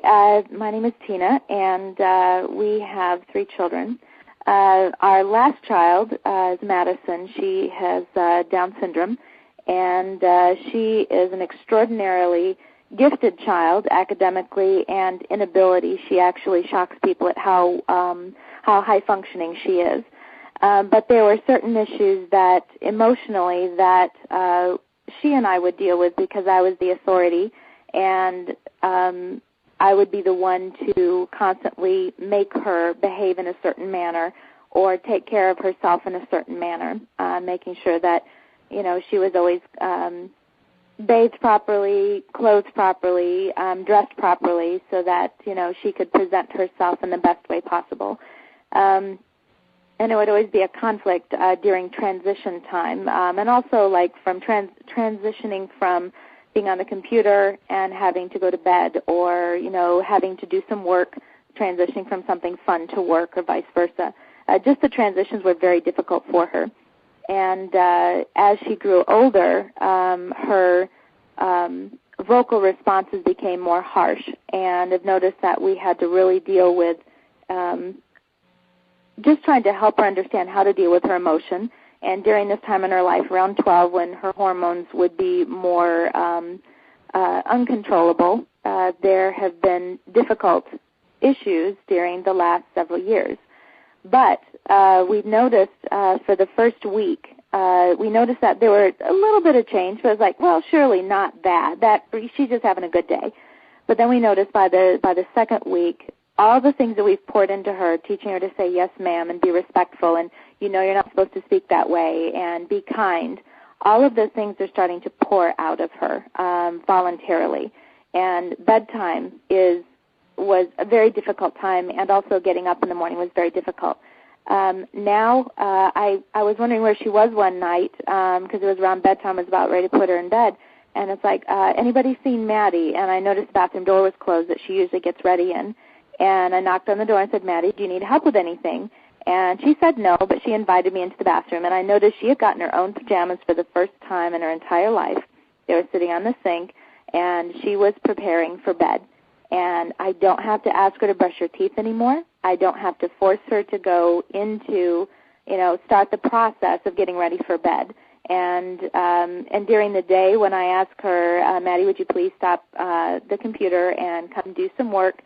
My name is Tina, and we have 3 children. Our last child is Madison. She has Down syndrome, and she is an extraordinarily gifted child academically and in ability. She actually shocks people at how high functioning she is. But there were certain issues that emotionally that she and I would deal with because I was the authority, and I would be the one to constantly make her behave in a certain manner or take care of herself in a certain manner, making sure that, you know, she was always bathed properly, clothed properly, dressed properly so that, you know, she could present herself in the best way possible. And it would always be a conflict during transition time, and also like from transitioning from being on the computer and having to go to bed, or, you know, having to do some work, transitioning from something fun to work, or vice versa. Just the transitions were very difficult for her. And as she grew older, her vocal responses became more harsh, and I've noticed that we had to really deal with just trying to help her understand how to deal with her emotion. And during this time in her life, around 12, when her hormones would be more uncontrollable, there have been difficult issues during the last several years. But we noticed for the first week, we noticed that there were a little bit of change, but it was like, well, surely not bad. That she's just having a good day. But then we noticed by the second week, all the things that we've poured into her, teaching her to say yes, ma'am, and be respectful, and you know you're not supposed to speak that way, and be kind, all of those things are starting to pour out of her voluntarily. And bedtime was a very difficult time, and also getting up in the morning was very difficult. Now, I was wondering where she was one night, because it was around bedtime, I was about ready to put her in bed, and it's like, anybody seen Maddie? And I noticed the bathroom door was closed that she usually gets ready in. And I knocked on the door and said, Maddie, do you need help with anything? And she said no, but she invited me into the bathroom. And I noticed she had gotten her own pajamas for the first time in her entire life. They were sitting on the sink, and she was preparing for bed. And I don't have to ask her to brush her teeth anymore. I don't have to force her to go into, you know, start the process of getting ready for bed. And during the day when I ask her, Maddie, would you please stop the computer and come do some work,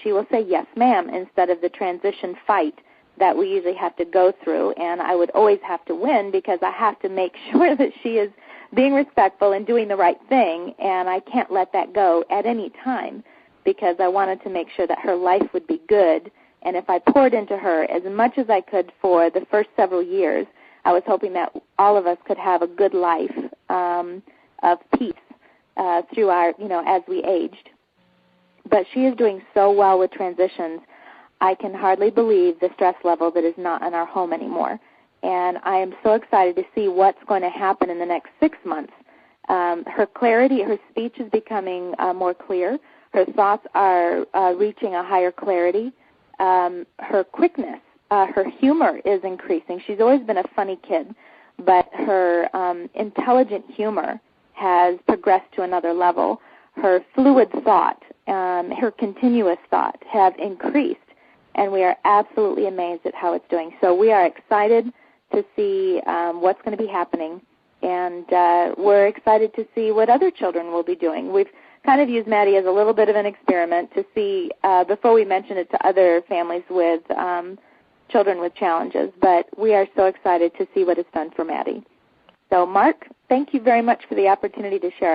she will say, yes, ma'am, instead of the transition fight that we usually have to go through. And I would always have to win because I have to make sure that she is being respectful and doing the right thing, and I can't let that go at any time because I wanted to make sure that her life would be good. And if I poured into her as much as I could for the first several years, I was hoping that all of us could have a good life of peace through our, you know, as we aged. But she is doing so well with transitions, I can hardly believe the stress level that is not in our home anymore. And I am so excited to see what's going to happen in the next 6 months. Her clarity, her speech is becoming more clear. Her thoughts are reaching a higher clarity. Her quickness, her humor is increasing. She's always been a funny kid, but her intelligent humor has progressed to another level. Her fluid thought, her continuous thought have increased, and we are absolutely amazed at how it's doing. So we are excited to see what's going to be happening, and we're excited to see what other children will be doing. We've kind of used Maddie as a little bit of an experiment to see, before we mention it to other families with children with challenges, but we are so excited to see what it's done for Maddie. So, Mark, thank you very much for the opportunity to share our